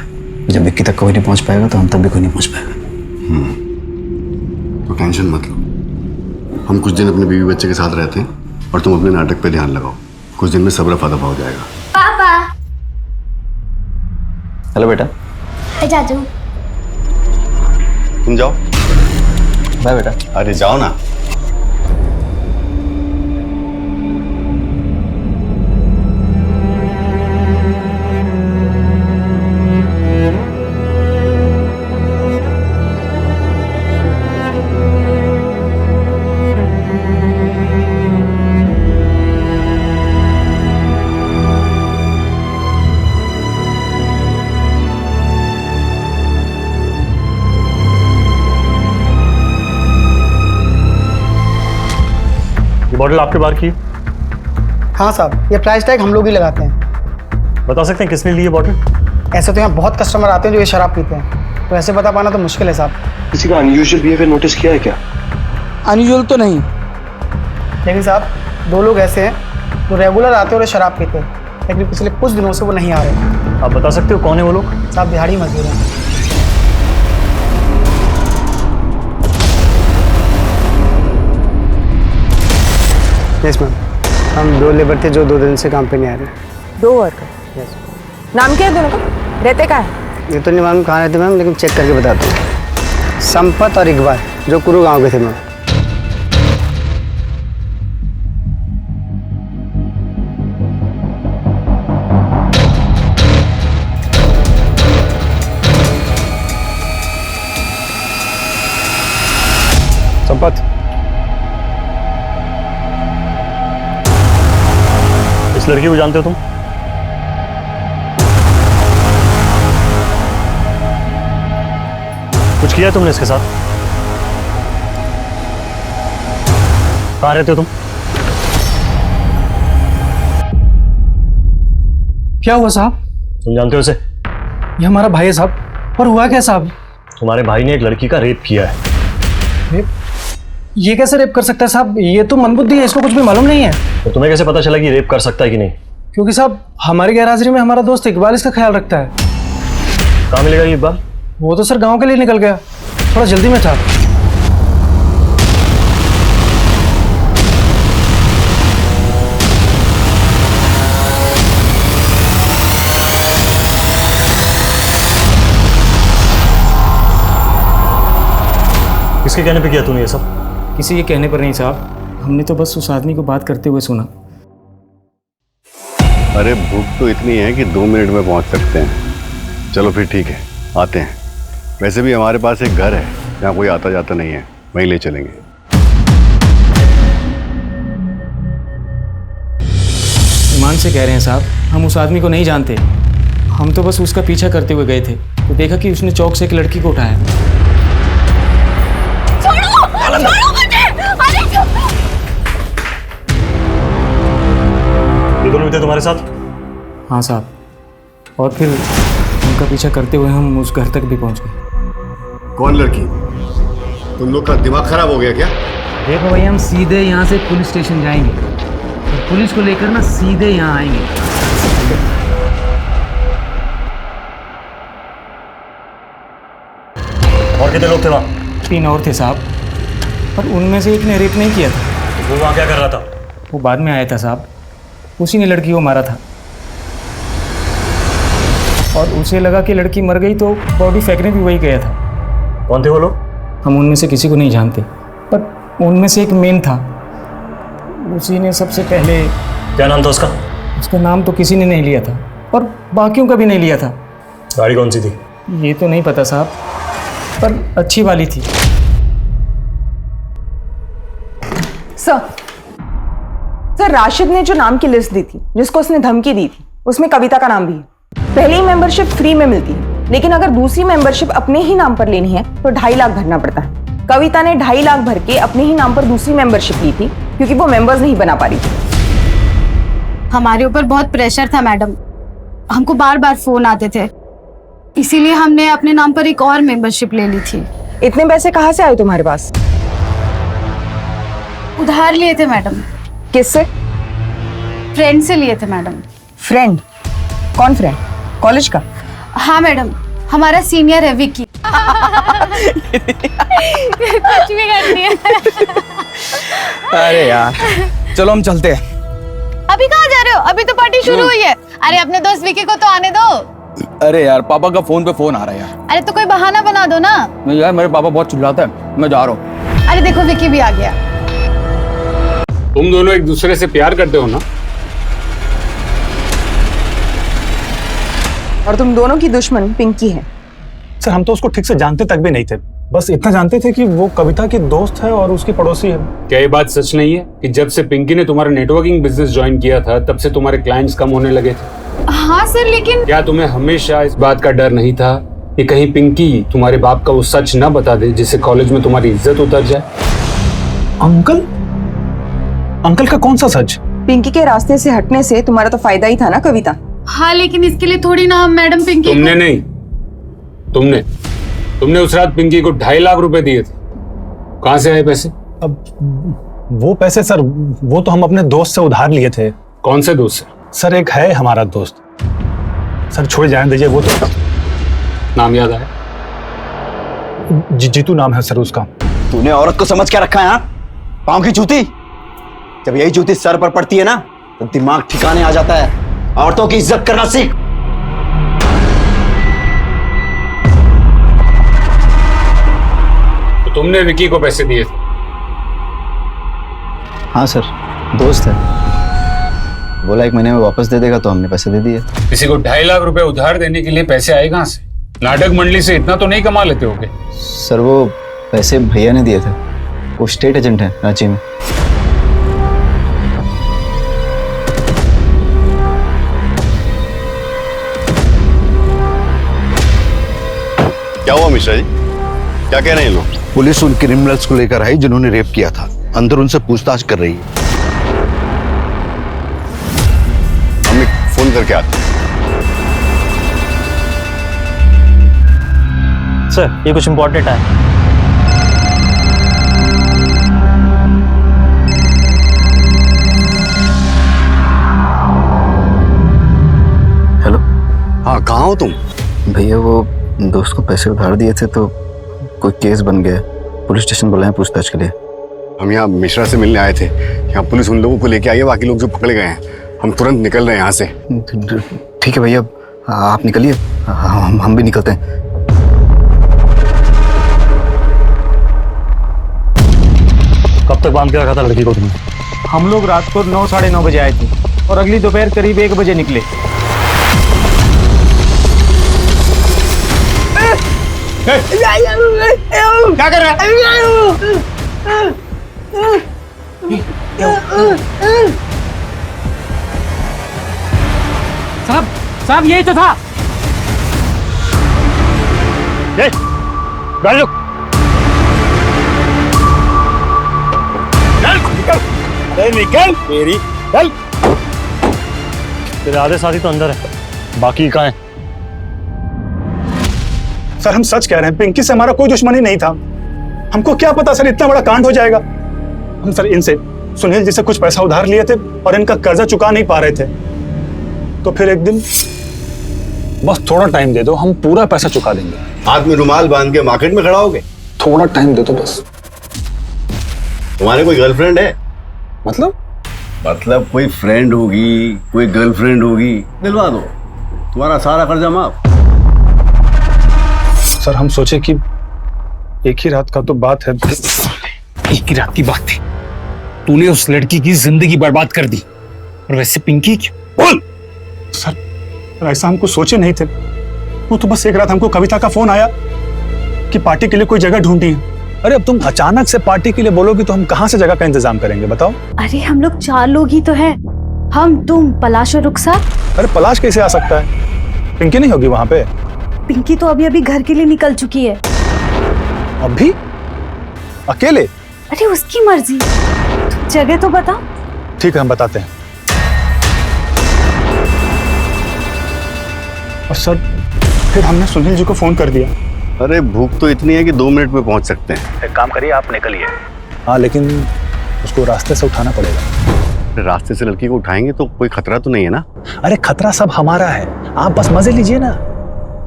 Speaker 7: जब विक्की तक कोई नहीं पहुंच पाएगा तो हम तक भी कोई नहीं पहुंच पाएगा।
Speaker 6: तो टेंशन मत लो, हम कुछ दिन अपने बीवी बच्चे के साथ रहते हैं और तुम अपने नाटक पे ध्यान लगाओ। कुछ दिन में सब रफा दफा हो जाएगा।
Speaker 3: पापा।
Speaker 19: हेलो बेटा।
Speaker 3: जाजू।
Speaker 6: तुम जाओ।
Speaker 19: बाय बेटा।
Speaker 6: अरे जाओ ना।
Speaker 14: बॉटल आपके बाहर की?
Speaker 21: हाँ साहब, ये प्राइस टैग हम लोग ही लगाते हैं।
Speaker 14: बता सकते हैं किसने ली है बॉटल?
Speaker 21: ऐसे तो यहाँ बहुत कस्टमर आते हैं जो ये शराब पीते हैं, तो ऐसे बता पाना तो मुश्किल है साहब।
Speaker 19: किसी का अनयूजुअल बिहेवियर नोटिस किया है क्या?
Speaker 21: अनयूजुअल तो नहीं, लेकिन साहब 2 लोग ऐसे हैं जो रेगुलर आते हैं और शराब पीते हैं, लेकिन पिछले कुछ दिनों से वो नहीं आ रहे।
Speaker 14: आप बता सकते हो कौन है वो लोग?
Speaker 21: साहब दिहाड़ी मजदूर हैं। यस मैम, हम 2 लेबर थे जो 2 दिन से काम पे नहीं आ रहे।
Speaker 12: 2 वर्कर?
Speaker 21: यस।
Speaker 12: नाम क्या है दोनों का? रहते कहाँ है?
Speaker 21: ये तो नहीं मालूम कहाँ रहते मैम, लेकिन चेक करके बताते हैं। संपत और इकबाल जो कुरू गांव के थे मैम।
Speaker 8: संपत,
Speaker 14: इस लड़की को जानते हो तुम? कुछ किया है तुमने इसके साथ? कहाँ रहते हो तुम?
Speaker 21: क्या हुआ साहब?
Speaker 14: तुम जानते हो इसे?
Speaker 21: ये हमारा भाई है साहब। और हुआ क्या साहब?
Speaker 14: तुम्हारे भाई ने एक लड़की का रेप किया है।
Speaker 21: रेप? ये कैसे रेप कर सकता है साहब? ये तो मंदबुद्धि है, इसको कुछ भी मालूम नहीं है।
Speaker 14: तो तुम्हें कैसे पता चला कि रेप कर सकता है कि नहीं?
Speaker 21: क्योंकि साहब हमारी गैरहाजिरी में हमारा दोस्त इकबाल इसका ख्याल रखता है।
Speaker 14: कहाँ मिलेगा ये इकबाल?
Speaker 21: वो तो सर गांव के लिए निकल गया, थोड़ा जल्दी में था।
Speaker 14: किसके कहने पे किया तूने ये सब?
Speaker 15: किसी के कहने पर नहीं साहब, हमने तो बस उस आदमी को बात करते हुए सुना।
Speaker 6: अरे भूख तो इतनी है कि 2 मिनट में पहुंच सकते हैं। चलो फिर ठीक है, आते हैं। वैसे भी हमारे पास एक घर है जहाँ कोई आता जाता नहीं है, वहीं ले चलेंगे।
Speaker 5: ईमान से कह रहे हैं साहब, हम उस आदमी को नहीं जानते। हम तो बस उसका पीछा करते हुए गए थे तो देखा कि उसने चौक से एक लड़की को उठाया।
Speaker 14: ये दोनों थे तुम्हारे साथ?
Speaker 5: हाँ साहब, और फिर उनका पीछा करते हुए हम उस घर तक भी पहुंच गए।
Speaker 6: कौन लड़की? तुम लोग का दिमाग खराब हो गया क्या?
Speaker 5: देखो भैया, हम सीधे यहाँ से पुलिस स्टेशन जाएंगे और पुलिस को लेकर ना सीधे यहाँ आएंगे।
Speaker 14: और कितने लोग थे वहाँ?
Speaker 5: 3 और थे साहब, पर उनमें से एक ने रेप नहीं किया था।
Speaker 14: वो वहाँ क्या कर रहा था?
Speaker 5: वो बाद में आया था साहब, उसी ने लड़की को मारा था और उसे लगा कि लड़की मर गई तो बॉडी फेंकने भी वही गया था।
Speaker 14: कौन थे वो लोग?
Speaker 5: हम उनमें से किसी को नहीं जानते, पर उनमें से एक मेन था, उसी ने सबसे पहले।
Speaker 14: क्या नाम था उसका?
Speaker 5: उसका नाम तो किसी ने नहीं लिया था और बाकियों का भी नहीं लिया था।
Speaker 14: गाड़ी कौन सी थी?
Speaker 5: ये तो नहीं पता साहब, पर अच्छी वाली थी।
Speaker 12: सर, राशिद ने जो नाम की लिस्ट दी थी, जिसको उसने धमकी दी थी, उसमें कविता का नाम भी है। पहली मेंबरशिप फ्री में मिलती है, लेकिन अगर दूसरी मेंबरशिप अपने ही नाम पर लेनी है तो 2.5 लाख भरना पड़ता है। कविता ने 2.5 लाख भर के अपने ही नाम पर दूसरी मेंबरशिप ली थी क्योंकि वो मेंबर्स नहीं बना पा रही थी।
Speaker 4: हमारे ऊपर बहुत प्रेशर था मैडम, हमको बार बार फोन आते थे, इसीलिए हमने अपने नाम पर एक और मेंबरशिप ले ली थी।
Speaker 12: इतने पैसे कहाँ से आए तुम्हारे पास?
Speaker 4: उधार लिए थे मैडम।
Speaker 12: किससे?
Speaker 4: फ्रेंड से लिए थे मैडम।
Speaker 12: फ्रेंड? कौन फ्रेंड? कॉलेज का?
Speaker 4: हाँ मैडम, हमारा सीनियर है विकी। कुछ भी करती है।
Speaker 8: अरे यार, चलो हम चलते हैं।
Speaker 4: अभी कहाँ जा रहे हो? अभी तो पार्टी शुरू हुई है। अरे अपने दोस्त विकी को तो आने दो।
Speaker 8: अरे यार, पापा का फोन पे फोन आ रहा है यार।
Speaker 4: अरे तो कोई बहाना बना दो ना।
Speaker 8: नहीं यार, मेरे पापा बहुत चिल्लाते हैं, मैं जा रहा हूँ।
Speaker 4: अरे देखो विकी भी आ गया।
Speaker 11: तुम दोनों एक दूसरे से प्यार करते हो ना?
Speaker 12: और तुम दोनों की दुश्मन पिंकी है।
Speaker 13: सर, हम तो उसको ठीक से जानते तक भी नहीं थे, बस इतना जानते थे कि वो कविता की दोस्त है और उसकी पड़ोसी है।
Speaker 11: क्या ये बात सच नहीं है कि जब से पिंकी ने तुम्हारा नेटवर्किंग बिजनेस ज्वाइन किया था तब से तुम्हारे क्लाइंट्स कम होने लगे थे?
Speaker 4: हाँ सर, लेकिन
Speaker 11: क्या तुम्हें हमेशा इस बात का डर नहीं था कि कहीं पिंकी तुम्हारे बाप का वो सच न बता दे जिससे कॉलेज में तुम्हारी इज्जत उतर जाए?
Speaker 13: अंकल? अंकल का कौन सा सच?
Speaker 12: पिंकी के रास्ते से हटने से तुम्हारा तो फायदा ही था ना कविता।
Speaker 4: हाँ, लेकिन इसके लिए थोड़ी ना मैडम पिंकी
Speaker 11: तुमने नहीं, तुमने उस रात पिंकी को 2.5 लाख रुपए दिए थे। कहां से आए पैसे?
Speaker 13: अब वो पैसे सर, वो तो हम अपने दोस्त से उधार लिए थे।
Speaker 11: कौन से दोस्त से?
Speaker 13: सर, एक है हमारा दोस्त। सर छोड़ जाने दीजिए, वो तो
Speaker 11: नाम याद आया?
Speaker 13: जीतू नाम है सर उसका।
Speaker 17: तूने औरत को समझ क्या रखा है? पाँव की जूती? जब यही जूती सर पर पड़ती है ना तो दिमाग ठिकाने आ जाता है। औरतों की इज्जत करना सीख।
Speaker 11: तो तुमने विकी को पैसे दिए थे?
Speaker 19: हाँ सर, दोस्त है, बोला 1 महीने में वापस दे देगा तो हमने पैसे दे दिए।
Speaker 11: किसी को 2.5 लाख रुपए उधार देने के लिए पैसे आए कहां से? नाटक मंडली से इतना तो नहीं कमा लेते होगे?
Speaker 19: सर वो पैसे भैया ने दिए थे, वो स्टेट एजेंट है रांची में।
Speaker 6: क्या हुआ मिश्रा जी, क्या कह रहे हैं लोग? पुलिस उन क्रिमिनल्स को लेकर आई जिन्होंने रेप किया था, अंदर उनसे पूछताछ कर रही है। हम एक फोन करके आते हैं।
Speaker 14: सर, ये कुछ इंपॉर्टेंट है।
Speaker 19: हेलो।
Speaker 6: हाँ, कहाँ हो तुम?
Speaker 19: भैया वो दोस्त को पैसे उधार दिए थे तो कोई केस बन गया, पुलिस स्टेशन बुलाए पूछताछ के लिए।
Speaker 6: हम यहाँ मिश्रा से मिलने आए थे, यहाँ पुलिस उन लोगों को लेके आई है, बाकी लोग जो पकड़े गए हैं। हम तुरंत निकल रहे हैं यहाँ से।
Speaker 19: ठीक है भैया, आप निकलिए, हम भी निकलते हैं।
Speaker 14: कब तक बांध के रखा था लड़की को तुमने?
Speaker 5: हम लोग रात को 9 साढ़े 9 बजे आए थे। और अगली दोपहर करीब 1 बजे निकले।
Speaker 21: क्या कर रहा है?
Speaker 2: साहब यही तो था।
Speaker 14: गाड़ी रुक। निकल मेरी चल। तेरे आधे साथी तो अंदर है, बाकी कहाँ है?
Speaker 13: सर हम सच कह रहे हैं, पिंकी से हमारा कोई दुश्मनी नहीं था। हमको क्या पता सर इतना बड़ा कांड हो जाएगा। हम सर इनसे सुनील जी से कुछ पैसा उधार लिए थे और इनका कर्जा चुका नहीं पा रहे थे, तो फिर एक दिन बस थोड़ा टाइम दे दो, हम पूरा पैसा चुका देंगे।
Speaker 6: हाथ में रुमाल बांध के मार्केट में खड़ा होगे?
Speaker 13: थोड़ा टाइम दे दो बस।
Speaker 6: तुम्हारे कोई गर्लफ्रेंड है?
Speaker 13: मतलब
Speaker 6: कोई फ्रेंड होगी, कोई गर्लफ्रेंड होगी, दिलवा दो, तुम्हारा सारा कर्जा माफ।
Speaker 13: सर हम सोचे कि एक ही रात का तो बात है।
Speaker 11: एक ही रात की बात थी, तूने उस लड़की की जिंदगी बर्बाद कर दी, और वैसे पिंकी की बोल।
Speaker 13: सर ऐसा हमको सोचे नहीं थे, वो तो बस एक रात हमको कविता का फोन आया कि पार्टी के लिए कोई जगह ढूंढी है। अरे अब तुम अचानक से पार्टी के लिए बोलोगी तो हम कहाँ से जगह का इंतजाम करेंगे बताओ?
Speaker 4: अरे हम लोग 4 लोग ही तो हैं, हम, तुम, पलाश और रुखसार।
Speaker 13: अरे पलाश कैसे आ सकता है? पिंकी नहीं होगी वहां पे?
Speaker 4: पिंकी तो अभी घर के लिए निकल चुकी है।
Speaker 13: अभी अकेले?
Speaker 4: अरे उसकी मर्जी, जगह तो बता।
Speaker 13: ठीक है हम बताते हैं। और सर फिर हमने सुनील जी को फोन कर दिया।
Speaker 6: अरे भूख तो इतनी है कि 2 मिनट में पहुंच सकते हैं।
Speaker 13: एक काम करिए आप निकलिए। हाँ लेकिन उसको रास्ते से उठाना पड़ेगा।
Speaker 6: रास्ते से लड़की को उठाएंगे तो कोई खतरा तो नहीं है ना?
Speaker 13: अरे खतरा सब हमारा है, आप बस मजे लीजिए ना।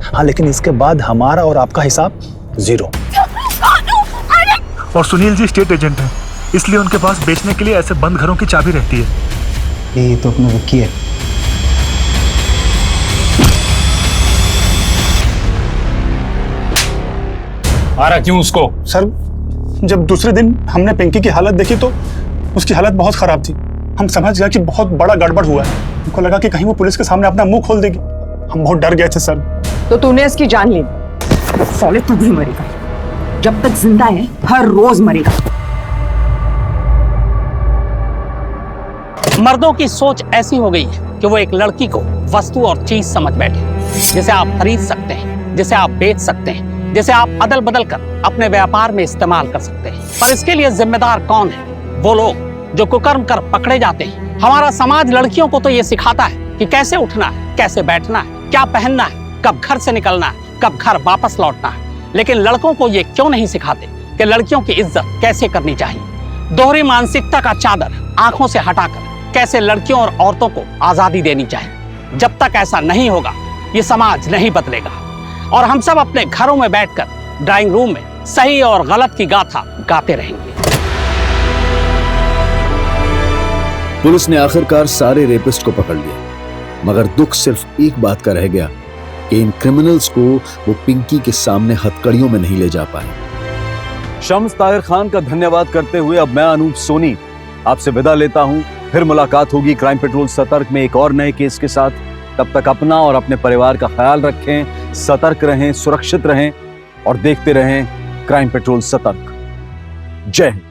Speaker 13: हाँ लेकिन इसके बाद हमारा और आपका हिसाब 0।
Speaker 10: और सुनील जी स्टेट एजेंट हैं, इसलिए उनके पास बेचने के लिए ऐसे बंद घरों की चाबी रहती है।
Speaker 9: ये तो अपना विक्की है।
Speaker 11: आ रहा क्यों उसको?
Speaker 13: सर जब दूसरे दिन हमने पिंकी की हालत देखी तो उसकी हालत बहुत खराब थी। हम समझ गए कि बहुत बड़ा गड़बड़ हुआ है। हमको लगा कि कहीं वो पुलिस के सामने अपना मुंह खोल देगी। हम बहुत डर गए थे सर।
Speaker 12: तो तूने इसकी जान ली? साले तू भी मरेगा, जब तक जिंदा है हर रोज मरेगा।
Speaker 2: मर्दों की सोच ऐसी हो गई है कि वो एक लड़की को वस्तु और चीज समझ बैठे, जिसे आप खरीद सकते हैं, जिसे आप बेच सकते हैं, जिसे आप अदल बदल कर अपने व्यापार में इस्तेमाल कर सकते हैं। पर इसके लिए जिम्मेदार कौन है? वो लोग जो कुकर्म कर पकड़े जाते हैं। हमारा समाज लड़कियों को तो ये सिखाता है कि कैसे उठना है, कैसे बैठना है, क्या पहनना है, कब घर से निकलना है, कब घर वापस लौटना है। लेकिन लड़कों को ये क्यों नहीं सिखाते कि लड़कियों की इज्जत कैसे करनी चाहिए? दोहरी मानसिकता का चादर आंखों से हटाकर कैसे लड़कियों और औरतों को आजादी देनी चाहिए। जब तक ऐसा नहीं होगा ये समाज नहीं बदलेगा और हम सब अपने घरों में बैठकर ड्राइंग रूम में सही और गलत की गाथा गाते रहेंगे।
Speaker 20: पुलिस ने आखिरकार सारे रेपिस्ट को पकड़ लिया, मगर दुख सिर्फ एक बात का रह गया कि इन क्रिमिनल्स को वो पिंकी के सामने हथकड़ियों में नहीं ले जा पाए।
Speaker 1: शम्स ताहिर खान का धन्यवाद करते हुए अब मैं अनूप सोनी आपसे विदा लेता हूं। फिर मुलाकात होगी क्राइम पेट्रोल सतर्क में एक और नए केस के साथ। तब तक अपना और अपने परिवार का ख्याल रखें, सतर्क रहें, सुरक्षित रहें और देखते रहें क्राइम पेट्रोल सतर्क। जय हिंद।